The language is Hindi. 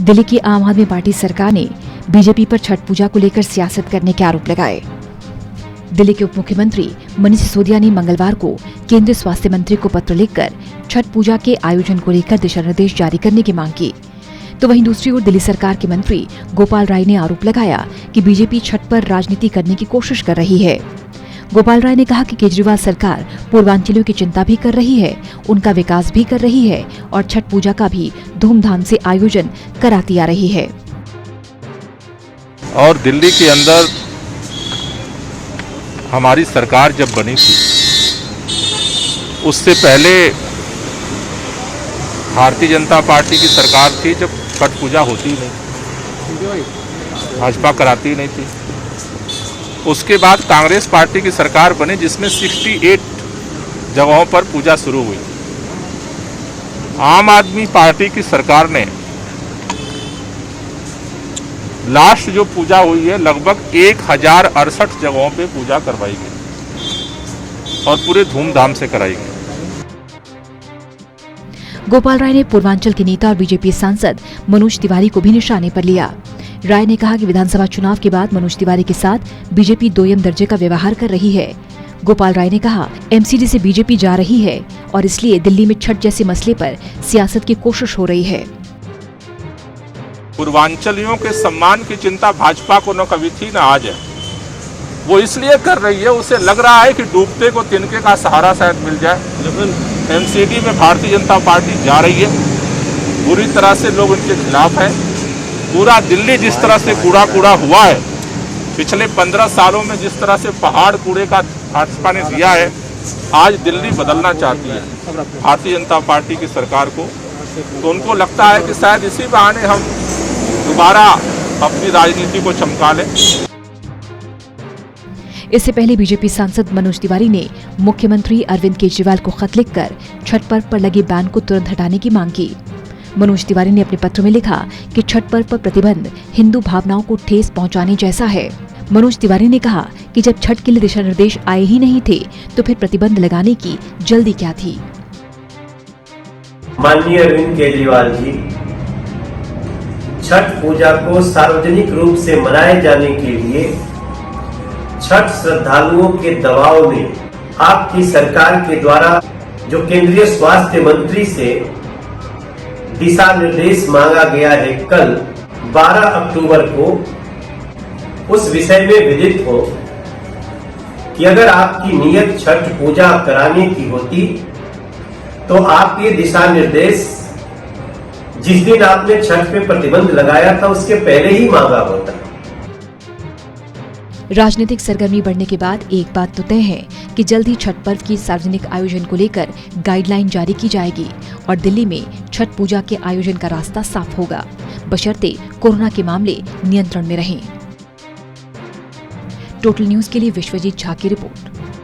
दिल्ली की आम आदमी पार्टी सरकार ने बीजेपी पर छठ पूजा को लेकर सियासत करने के आरोप लगाए। दिल्ली के उप मुख्यमंत्री मनीष सिसोदिया ने मंगलवार को केंद्रीय स्वास्थ्य मंत्री को पत्र लिखकर छठ पूजा के आयोजन को लेकर दिशा निर्देश जारी करने की मांग की। तो वहीं दूसरी ओर दिल्ली सरकार के मंत्री गोपाल राय ने आरोप लगाया कि बीजेपी छठ पर राजनीति करने की कोशिश कर रही है। गोपाल राय ने कहा कि केजरीवाल सरकार पूर्वांचलियों की चिंता भी कर रही है, उनका विकास भी कर रही है और छठ पूजा का भी धूमधाम से आयोजन कराती आ रही है। और दिल्ली के अंदर हमारी सरकार जब बनी थी उससे पहले भारतीय जनता पार्टी की सरकार थी, जब छठ पूजा होती ही नहीं, भाजपा कराती ही नहीं थी। उसके बाद कांग्रेस पार्टी की सरकार बनी जिसमें 68 जगहों पर पूजा शुरू हुई। आम आदमी पार्टी की सरकार ने लास्ट जो पूजा हुई है लगभग 1068 जगहों पे पूजा करवाई गई और पूरे धूमधाम से कराई गई। गोपाल राय ने पूर्वांचल के नेता और बीजेपी सांसद मनोज तिवारी को भी निशाने पर लिया। राय ने कहा कि विधानसभा चुनाव के बाद मनोज तिवारी के साथ बीजेपी दोयम दर्जे का व्यवहार कर रही है। गोपाल राय ने कहा, एमसीडी से बीजेपी जा रही है और इसलिए दिल्ली में छठ जैसे मसले पर सियासत की कोशिश हो रही है। पूर्वांचलियों के सम्मान की चिंता भाजपा को न कभी थी न आज है। वो इसलिए कर रही है, उसे लग रहा है कि डूबते को तिनके का सहारा शायद मिल जाए। एमसीडी में भारतीय जनता पार्टी जा रही है, बुरी तरह से लोग उनके खिलाफ हैं। पूरा दिल्ली जिस तरह से कूड़ा हुआ है, पिछले 15 सालों में जिस तरह से पहाड़ कूड़े का भाजपा ने दिया है, आज दिल्ली बदलना चाहती है भारतीय जनता पार्टी की सरकार को। तो उनको लगता है कि शायद इसी बहाने हम दोबारा अपनी राजनीति को चमका लें। इससे पहले बीजेपी सांसद मनोज तिवारी ने मुख्यमंत्री अरविंद केजरीवाल को खत लिखकर छठ पर्व पर लगे बैन को तुरंत हटाने की मांग की। मनोज तिवारी ने अपने पत्र में लिखा कि छठ पर्व पर प्रतिबंध हिंदू भावनाओं को ठेस पहुंचाने जैसा है। मनोज तिवारी ने कहा कि जब छठ के लिए दिशा निर्देश आए ही नहीं थे तो फिर प्रतिबंध लगाने की जल्दी क्या थी। माननीय अरविंद केजरीवाल जी, छठ पूजा को सार्वजनिक रूप से मनाए जाने के लिए छठ श्रद्धालुओं के दबाव में आपकी सरकार के द्वारा जो केंद्रीय स्वास्थ्य मंत्री से दिशा निर्देश मांगा गया है, कल 12 अक्टूबर को उस विषय में विदित हो कि अगर आपकी नियत छठ पूजा कराने की होती तो आप ये दिशा निर्देश जिस दिन आपने छठ पे प्रतिबंध लगाया था उसके पहले ही मांगा होता। राजनीतिक सरगर्मी बढ़ने के बाद एक बात तो तय है कि जल्द ही छठ पर्व की सार्वजनिक आयोजन को लेकर गाइडलाइन जारी की जाएगी और दिल्ली में छठ पूजा के आयोजन का रास्ता साफ होगा, बशर्ते कोरोना के मामले नियंत्रण में रहें। टोटल न्यूज के लिए विश्वजीत झा की रिपोर्ट।